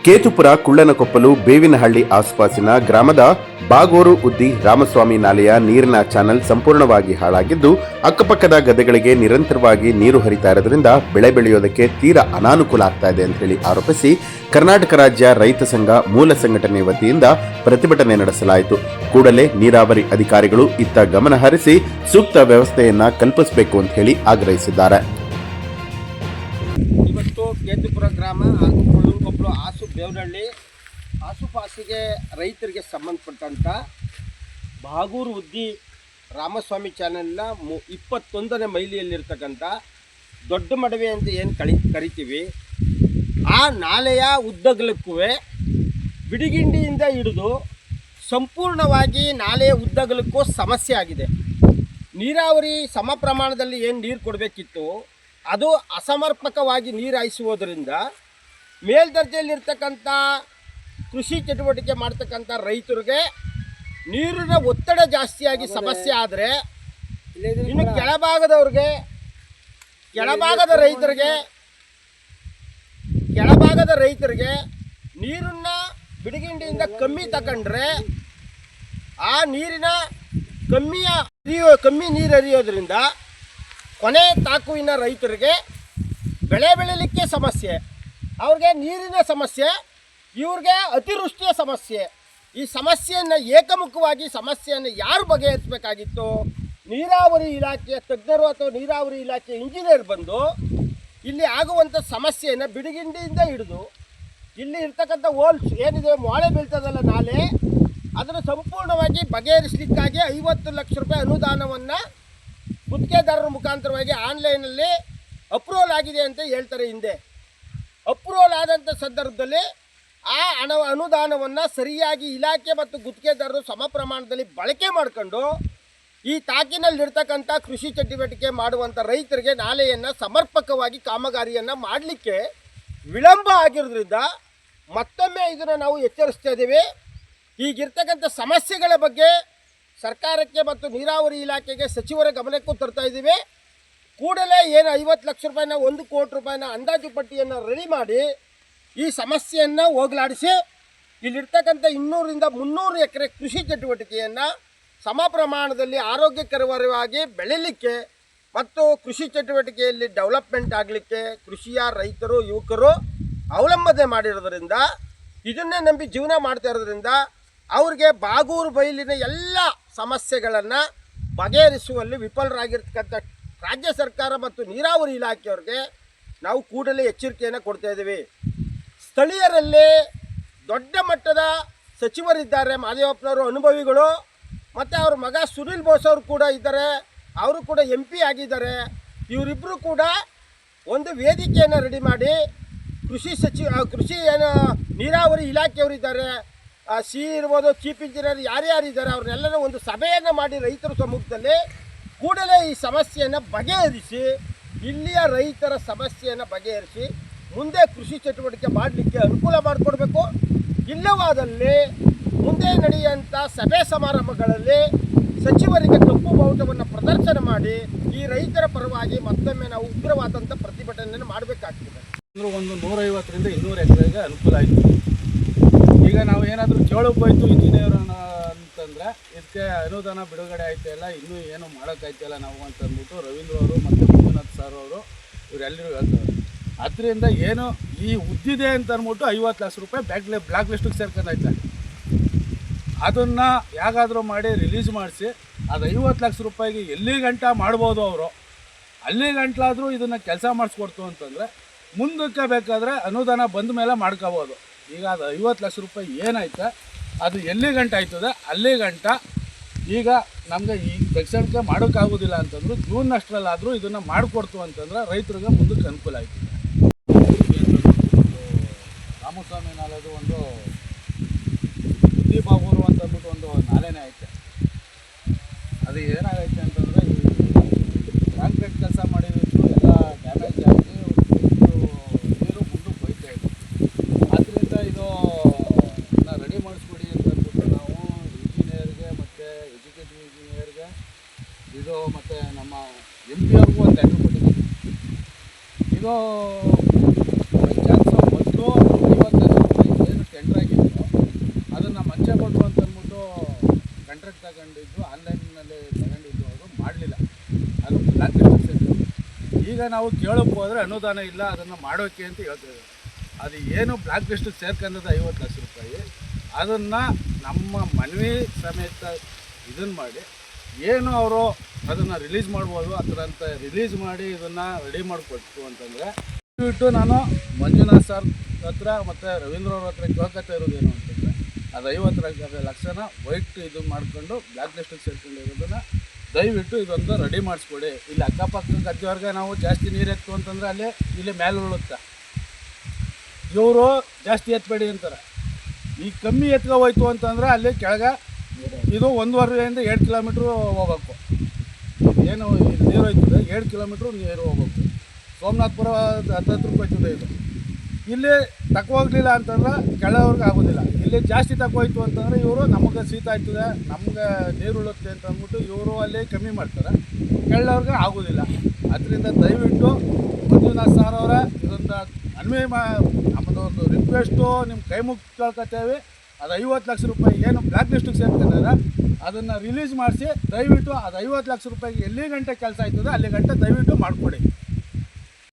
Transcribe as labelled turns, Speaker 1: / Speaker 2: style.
Speaker 1: ಕೇತುಪುರ ಕುಳ್ಳನಕೊಪ್ಪಲು ಬೇವಿನಹಳ್ಳಿ ಆಸುಪಾಸಿನ ಗ್ರಾಮದ ಬಾಗೋರು ಉದ್ದಿ ರಾಮಸ್ವಾಮಿ ನಾಲೆಯ ನೀರಿನ ಚಾನೆಲ್ ಸಂಪೂರ್ಣವಾಗಿ ಹಾಳಾಗಿದ್ದು ಅಕ್ಕಪಕ್ಕದ ಗದ್ದೆಗಳಿಗೆ ನಿರಂತರವಾಗಿ ನೀರು ಹರಿತಾ ಇರೋದ್ರಿಂದ ಬೆಳೆ ಬೆಳೆಯೋದಕ್ಕೆ ತೀರಾ ಅನಾನುಕೂಲ ಆಗ್ತಾ ಇದೆ ಅಂತ ಹೇಳಿ ಆರೋಪಿಸಿ ಕರ್ನಾಟಕ ರಾಜ್ಯ ರೈತ ಸಂಘ ಮೂಲ ಸಂಘಟನೆ ವತಿಯಿಂದ ಪ್ರತಿಭಟನೆ ನಡೆಸಲಾಯಿತು. ಕೂಡಲೇ ನೀರಾವರಿ ಅಧಿಕಾರಿಗಳು ಇತ್ತ ಗಮನ ಹರಿಸಿ ಸೂಕ್ತ ವ್ಯವಸ್ಥೆಯನ್ನ ಕಲ್ಪಿಸಬೇಕು ಅಂತ ಹೇಳಿ ಆಗ್ರಹಿಸಿದ್ದಾರೆ.
Speaker 2: ಇವತ್ತು ಕೇತುಪುರ ಗ್ರಾಮ ಹಾಗೂ ಕುಳ್ಳನಕೊಪ್ಪಲು ಬೇವಿನಹಳ್ಳಿ ಆಸುಪಾಸಿಗೆ ರೈತರಿಗೆ ಸಂಬಂಧಪಟ್ಟಂಥ ಬಾಗೂರು ಉದ್ದಿ ರಾಮಸ್ವಾಮಿ ಚಾನೆಲ್ನ 21ನೇ ಮೈಲಿಯಲ್ಲಿರ್ತಕ್ಕಂಥ ದೊಡ್ಡ ಮಡವೆ ಅಂತ ಏನು ಕರಿತೀವಿ, ಆ ನಾಲೆಯ ಉದ್ದಗಲಕ್ಕೂ ಬಿಡಿಗಿಂಡಿಯಿಂದ ಹಿಡಿದು ಸಂಪೂರ್ಣವಾಗಿ ನಾಲೆಯ ಉದ್ದಗಲಕ್ಕೂ ಸಮಸ್ಯೆ ಆಗಿದೆ. ನೀರಾವರಿ ಸಮ ಪ್ರಮಾಣದಲ್ಲಿ ಏನು ನೀರು ಕೊಡಬೇಕಿತ್ತು ಅದು ಅಸಮರ್ಪಕವಾಗಿ ನೀರು ಹಾಯಿಸುವುದರಿಂದ ಮೇಲ್ದರ್ಜೆಯಲ್ಲಿರ್ತಕ್ಕಂಥ ಕೃಷಿ ಚಟುವಟಿಕೆ ಮಾಡ್ತಕ್ಕಂಥ ರೈತರಿಗೆ ನೀರಿನ ಒತ್ತಡ ಜಾಸ್ತಿಯಾಗಿ ಸಮಸ್ಯೆ ಆದರೆ, ಇನ್ನು ಕೆಳಭಾಗದ ರೈತರಿಗೆ ನೀರನ್ನು ಬಿಡಿಗಿಂಡಿಯಿಂದ ಕಮ್ಮಿ ತಗೊಂಡ್ರೆ ಆ ನೀರಿನ ಕಮ್ಮಿ ನೀರು ಹರಿಯೋದ್ರಿಂದ ಕೊನೆ ತಾಕುವಿನ ರೈತರಿಗೆ ಬೆಳೆ ಬೆಳೀಲಿಕ್ಕೆ ಸಮಸ್ಯೆ, ಅವ್ರಿಗೆ ನೀರಿನ ಸಮಸ್ಯೆ, ಇವ್ರಿಗೆ ಅತಿವೃಷ್ಟಿಯ ಸಮಸ್ಯೆ. ಈ ಸಮಸ್ಯೆಯನ್ನು ಏಕಮುಖವಾಗಿ ಸಮಸ್ಯೆಯನ್ನು ಯಾರು ಬಗೆಹರಿಸಬೇಕಾಗಿತ್ತು? ನೀರಾವರಿ ಇಲಾಖೆಯ ತಜ್ಞರು ಅಥವಾ ನೀರಾವರಿ ಇಲಾಖೆಯ ಇಂಜಿನಿಯರ್ ಬಂದು ಇಲ್ಲಿ ಆಗುವಂಥ ಸಮಸ್ಯೆಯನ್ನು ಬಿಡಿಗಿಂಡಿಯಿಂದ ಹಿಡಿದು ಇಲ್ಲಿ ಇರ್ತಕ್ಕಂಥ ಹೋಲ್ಸ್ ಏನಿದೆ, ಮೊಳೆ ಬೀಳ್ತದಲ್ಲ ನಾಲೆ, ಅದನ್ನು ಸಂಪೂರ್ಣವಾಗಿ ಬಗೆಹರಿಸಲಿಕ್ಕಾಗಿ 50 ಲಕ್ಷ ರೂಪಾಯಿ ಅನುದಾನವನ್ನು ಗುತ್ತಿಗೆದಾರರ ಮುಖಾಂತರವಾಗಿ ಆನ್ಲೈನಲ್ಲಿ ಅಪ್ರೂವಲ್ ಆಗಿದೆ ಅಂತ ಹೇಳ್ತಾರೆ. ಹಿಂದೆ ಅಪ್ರೂವಲ್ ಆದಂಥ ಸಂದರ್ಭದಲ್ಲಿ ಆ ಅನುದಾನವನ್ನು ಸರಿಯಾಗಿ ಇಲಾಖೆ ಮತ್ತು ಗುತ್ತಿಗೆದಾರರು ಸಮ ಪ್ರಮಾಣದಲ್ಲಿ ಬಳಕೆ ಮಾಡಿಕೊಂಡು ಈ ತಾಕಿನಲ್ಲಿರ್ತಕ್ಕಂಥ ಕೃಷಿ ಚಟುವಟಿಕೆ ಮಾಡುವಂಥ ರೈತರಿಗೆ ನಾಲೆಯನ್ನು ಸಮರ್ಪಕವಾಗಿ ಕಾಮಗಾರಿಯನ್ನು ಮಾಡಲಿಕ್ಕೆ ವಿಳಂಬ ಆಗಿರೋದ್ರಿಂದ ಮತ್ತೊಮ್ಮೆ ಇದನ್ನು ನಾವು ಎಚ್ಚರಿಸ್ತಾ ಇದ್ದೀವಿ. ಈಗಿರ್ತಕ್ಕಂಥ ಸಮಸ್ಯೆಗಳ ಬಗ್ಗೆ ಸರ್ಕಾರಕ್ಕೆ ಮತ್ತು ನೀರಾವರಿ ಇಲಾಖೆಗೆ ಸಚಿವರ ಗಮನಕ್ಕೂ ತರ್ತಾ ಇದ್ದೀವಿ. ಕೂಡಲೇ ಏನು 50 ಲಕ್ಷ ರೂಪಾಯಿನ 1 ಕೋಟಿ ರೂಪಾಯಿನ ಅಂದಾಜು ಪಟ್ಟಿಯನ್ನು ರೆಡಿ ಮಾಡಿ ಈ ಸಮಸ್ಯೆಯನ್ನು ಹೋಗಲಾಡಿಸಿ ಇಲ್ಲಿರ್ತಕ್ಕಂಥ 200ರಿಂದ 300 ಎಕರೆ ಕೃಷಿ ಚಟುವಟಿಕೆಯನ್ನು ಸಮ ಪ್ರಮಾಣದಲ್ಲಿ ಆರೋಗ್ಯಕರವಾಗಿ ಬೆಳೀಲಿಕ್ಕೆ ಮತ್ತು ಕೃಷಿ ಚಟುವಟಿಕೆಯಲ್ಲಿ ಡೆವಲಪ್ಮೆಂಟ್ ಆಗಲಿಕ್ಕೆ ಕೃಷಿಯ ರೈತರು ಯುವಕರು ಅವಲಂಬನೆ ಮಾಡಿರೋದ್ರಿಂದ, ಇದನ್ನೇ ನಂಬಿ ಜೀವನ ಮಾಡ್ತಾ ಇರೋದ್ರಿಂದ ಅವ್ರಿಗೆ ಬಾಗೂರು ಬೈಲಿನ ಎಲ್ಲ ಸಮಸ್ಯೆಗಳನ್ನು ಬಗೆಹರಿಸುವಲ್ಲಿ ವಿಫಲರಾಗಿರ್ತಕ್ಕಂಥ ರಾಜ್ಯ ಸರ್ಕಾರ ಮತ್ತು ನೀರಾವರಿ ಇಲಾಖೆಯವ್ರಿಗೆ ನಾವು ಕೂಡಲೇ ಎಚ್ಚರಿಕೆಯನ್ನು ಕೊಡ್ತಾ ಇದ್ದೀವಿ. ಸ್ಥಳೀಯರಲ್ಲಿ ದೊಡ್ಡ ಮಟ್ಟದ ಸಚಿವರಿದ್ದಾರೆ, ಮಾದೇವಪ್ಪನವರು ಅನುಭವಿಗಳು, ಮತ್ತು ಅವ್ರ ಮಗ ಸುನಿಲ್ ಬೋಸ್ ಅವರು ಕೂಡ ಇದ್ದಾರೆ, ಅವರು ಕೂಡ MP ಆಗಿದ್ದಾರೆ. ಇವರಿಬ್ಬರು ಕೂಡ ಒಂದು ವೇದಿಕೆಯನ್ನು ರೆಡಿ ಮಾಡಿ ಕೃಷಿ ನೀರಾವರಿ ಇಲಾಖೆಯವರಿದ್ದಾರೆ, ಸಿ ಇರ್ಬೋದು, ಚೀಫ್ ಇಂಜಿನಿಯರ್ ಯಾರ್ಯಾರಿದ್ದಾರೆ ಅವ್ರನ್ನೆಲ್ಲರೂ ಒಂದು ಸಭೆಯನ್ನು ಮಾಡಿ ರೈತರ ಸಮ್ಮುಖದಲ್ಲಿ ಕೂಡಲೇ ಈ ಸಮಸ್ಯೆಯನ್ನು ಬಗೆಹರಿಸಿ ಇಲ್ಲಿಯ ರೈತರ ಸಮಸ್ಯೆಯನ್ನು ಬಗೆಹರಿಸಿ ಮುಂದೆ ಕೃಷಿ ಚಟುವಟಿಕೆ ಮಾಡಲಿಕ್ಕೆ ಅನುಕೂಲ ಮಾಡಿಕೊಡ್ಬೇಕು. ಇಲ್ಲವಾದಲ್ಲಿ ಮುಂದೆ ನಡೆಯುವಂಥ ಸಭೆ ಸಮಾರಂಭಗಳಲ್ಲಿ ಸಚಿವರಿಗೆ ಕಪ್ಪು ಬಾವುಟವನ್ನು ಪ್ರದರ್ಶನ ಮಾಡಿ ಈ ರೈತರ ಪರವಾಗಿ ಮತ್ತೊಮ್ಮೆ ನಾವು ಉಗ್ರವಾದಂಥ ಪ್ರತಿಭಟನೆಯನ್ನು ಮಾಡಬೇಕಾಗ್ತದೆ.
Speaker 3: ಒಂದು 150ರಿಂದ 200 ಎಕರೆಗೆ ಅನುಕೂಲ ಆಯಿತು. ಈಗ ನಾವು ಏನಾದರೂ ಕೇಳೋಕೆ ಹೋಯ್ತು ಇಂಜಿನಿಯರ್ ಅಂತಂದರೆ ಇದಕ್ಕೆ ಅನುದಾನ ಬಿಡುಗಡೆ ಆಯ್ತಾಯಿಲ್ಲ, ಇನ್ನೂ ಏನು ಮಾಡೋಕ್ಕಾಯ್ತಾಯಿಲ್ಲ ನಾವು ಅಂತಂದ್ಬಿಟ್ಟು ರವೀಂದ್ರ ಅವರು ಮತ್ತು ಮಂಜುನಾಥ್ ಸರ್ ಅವರು ಇವರೆಲ್ಲರೂ ಹೇಳ್ತಾರೆ. ಅದರಿಂದ ಏನು ಈ ಉದ್ದಿದೆ ಅಂತ ಅಂದ್ಬಿಟ್ಟು 50 ಲಕ್ಷ ರೂಪಾಯಿ ಬ್ಲ್ಯಾಕ್ ಲಿಸ್ಟಿಗೆ ಸೇರ್ಕೊಂಡೈತೆ. ಅದನ್ನು ಯಾಗಾದರೂ ಮಾಡಿ ರಿಲೀಸ್ ಮಾಡಿಸಿ ಅದು 50 ಲಕ್ಷ ರೂಪಾಯಿಗೆ ಎಲ್ಲಿ ಗಂಟ ಮಾಡ್ಬೋದು ಅವರು, ಅಲ್ಲಿ ಗಂಟಲಾದರೂ ಇದನ್ನು ಕೆಲಸ ಮಾಡಿಸ್ಕೊಡ್ತು ಅಂತಂದರೆ ಮುಂದಕ್ಕೆ ಬೇಕಾದರೆ ಅನುದಾನ ಬಂದ ಮೇಲೆ ಮಾಡ್ಕೋಬೋದು. ಈಗ ಅದು 50 ಲಕ್ಷ ರೂಪಾಯಿ ಏನೈತೆ ಅದು ಎಲ್ಲಿ ಗಂಟ ಆಯ್ತದೆ ಅಲ್ಲಿ ಗಂಟ ಈಗ ನಮಗೆ ಈ ತಕ್ಷಣಕ್ಕೆ ಮಾಡೋಕ್ಕಾಗೋದಿಲ್ಲ ಅಂತಂದ್ರು ಜೂನ್ ಅಷ್ಟರಲ್ಲಾದರೂ ಇದನ್ನು ಮಾಡಿಕೊಡ್ತು ಅಂತಂದ್ರೆ ರೈತರಿಗೆ ಮುಂದಕ್ಕೆ ಅನುಕೂಲ ಆಯ್ತದೆ. ರಾಮಸ್ವಾಮಿ ನಾಲೆದು ಒಂದು ಉದ್ದಿ ಬಾಗೂರು ಅಂತಂದ್ಬಿಟ್ಟು ಒಂದು ನಾಲೆನೇ ಐತೆ. ಅದು ಏನಾಗೈತೆ ಅಂತಂದರೆ ಈ ಕಾಂಕ್ರೀಟ್ ಕೆಲಸ ಮಾಡಿದ್ದು ಎಲ್ಲ ಡ್ಯಾಮೇಜ್ ಆಗಿ ನೀರು ಮುಂದಕ್ಕೆ ಹೋಯ್ತಾ ಇದೆ. ಆದ್ದರಿಂದ ಇದು ರೆಡಿ ಮಾಡಿಸ್ಬಿಡಿ ಅಂತಂದ್ಬಿಟ್ಟು ನಾವು ಇಂಜಿನಿಯರ್ಗೆ ಮತ್ತು ಎಜುಕೇಟಿವ್ ಇಂಜಿನಿಯರ್ಗೆ ಇದು ಮತ್ತು ನಮ್ಮ MP ಅವ್ರಿಗೂ ಒಂದು ಲೆಟ್ರ್ ಕೊಟ್ಟಿದ್ದೀವಿ. ಇದು ಬೈ ಚಾನ್ಸು ಮೊದಲು 50 ಲಕ್ಷ ರೂಪಾಯಿ ಈಗ ನಾವು ಕೇಳೋಕೆ ಹೋದರೆ ಅನುದಾನ ಇಲ್ಲ ಅದನ್ನು ಮಾಡೋಕ್ಕೆ ಅಂತ ಹೇಳ್ತೇವೆ. ಅದು ಏನು ಬ್ಲ್ಯಾಕ್ ಲಿಸ್ಟಿಗೆ ಸೇರ್ಕೊಂಡದ 50 ಲಕ್ಷ ರೂಪಾಯಿ, ಅದನ್ನು ನಮ್ಮ ಮನವಿ ಸಮೇತ ಇದನ್ನು ಮಾಡಿ ಏನು ಅವರು ಅದನ್ನು ರಿಲೀಸ್ ಮಾಡ್ಬೋದು ಆ ಥರ ಅಂತ ರಿಲೀಸ್ ಮಾಡಿ ಇದನ್ನು ರೆಡಿ ಮಾಡಿಕೊಟ್ಟು ಅಂತಂದರೆ ಬಿಟ್ಟು ನಾನು ಮಂಜುನಾಥ್ ಸರ್ ಹತ್ರ ಮತ್ತು ರವೀಂದ್ರ ಅವ್ರ ಹತ್ರ ಕೇಳ್ಕೊತಾ ಇರೋದೇನು ಅಂತಂದರೆ ಅದು 50 ಲಕ್ಷನ ವೈಟ್ ಇದು ಮಾಡಿಕೊಂಡು ಬ್ಲ್ಯಾಕ್ ಲಿಸ್ಟಿಗೆ ಸೇರ್ಕೊಂಡಿರೋದನ್ನು ದಯವಿಟ್ಟು ಇದೊಂದು ರೆಡಿ ಮಾಡಿಸ್ಕೊಡಿ. ಇಲ್ಲಿ ಅಕ್ಕಪಕ್ಕ ಗದ್ದೆವರೆಗೆ ನಾವು ಜಾಸ್ತಿ ನೀರು ಎತ್ತು ಅಂತಂದರೆ ಇಲ್ಲಿ ಮೇಲೆ ಉಳುತ್ತೆ, ಇವರು ಜಾಸ್ತಿ ಎತ್ತಬೇಡಿ ಅಂತಾರೆ. ಈ ಕಮ್ಮಿ ಎತ್ಕೊ ಹೋಯ್ತು ಅಂತಂದರೆ ಅಲ್ಲಿ ಕೆಳಗೆ ಇದು 1.5 2 ಕಿಲೋಮೀಟ್ರು ಹೋಗ್ಬೇಕು. ಏನು ನೀರು ಹೋಯ್ತದೆ 7 ಕಿಲೋಮೀಟ್ರು ನೀರು ಹೋಗ್ಬೇಕು. ಸೋಮನಾಥ್ಪುರ 10 ರೂಪಾಯಿ ಇದು. ಇಲ್ಲಿ ತಕ್ಕೋಗ್ಲಿಲ್ಲ ಅಂತಂದ್ರೆ ಕೆಳವ್ರಿಗೆ ಆಗೋದಿಲ್ಲ. ಇಲ್ಲಿ ಜಾಸ್ತಿ ತಕ್ಕೋಯ್ತು ಅಂತಂದರೆ ಇವರು ನಮಗೆ ಶೀತ ಆಯ್ತದೆ, ನಮ್ಗೆ ನೀರು ಉಳುತ್ತೆ ಅಂತ ಅಂದ್ಬಿಟ್ಟು ಇವರು ಅಲ್ಲಿ ಕಮ್ಮಿ ಮಾಡ್ತಾರೆ, ಕೆಳವ್ರಿಗೆ ಆಗೋದಿಲ್ಲ. ಅದರಿಂದ ದಯವಿಟ್ಟು ಮಂಜುನಾಥ್ ಸರ್ ಅವರ ಇದೊಂದು ಅನ್ವಯ ನಮ್ಮದು ಒಂದು ರಿಕ್ವೆಸ್ಟು ನಿಮ್ಮ ಕೈ ಮುಗಿ ಕೇಳ್ಕೊತೇವೆ. ಅದು 50 ಲಕ್ಷ ರೂಪಾಯಿ ಏನು ಬ್ಲ್ಯಾಕ್ ಲಿಸ್ಟಿಗೆ ಸೇರ್ಕೊಂಡಿದ್ದಾರೆ ಅದನ್ನು ರಿಲೀಸ್ ಮಾಡಿಸಿ ದಯವಿಟ್ಟು ಅದು 50 ಲಕ್ಷ ರೂಪಾಯಿಗೆ ಎಲ್ಲಿ ಗಂಟೆ ಕೆಲಸ ಆಯ್ತದೆ ಅಲ್ಲಿ ಗಂಟೆ ದಯವಿಟ್ಟು ಮಾಡಿಕೊಡಿ.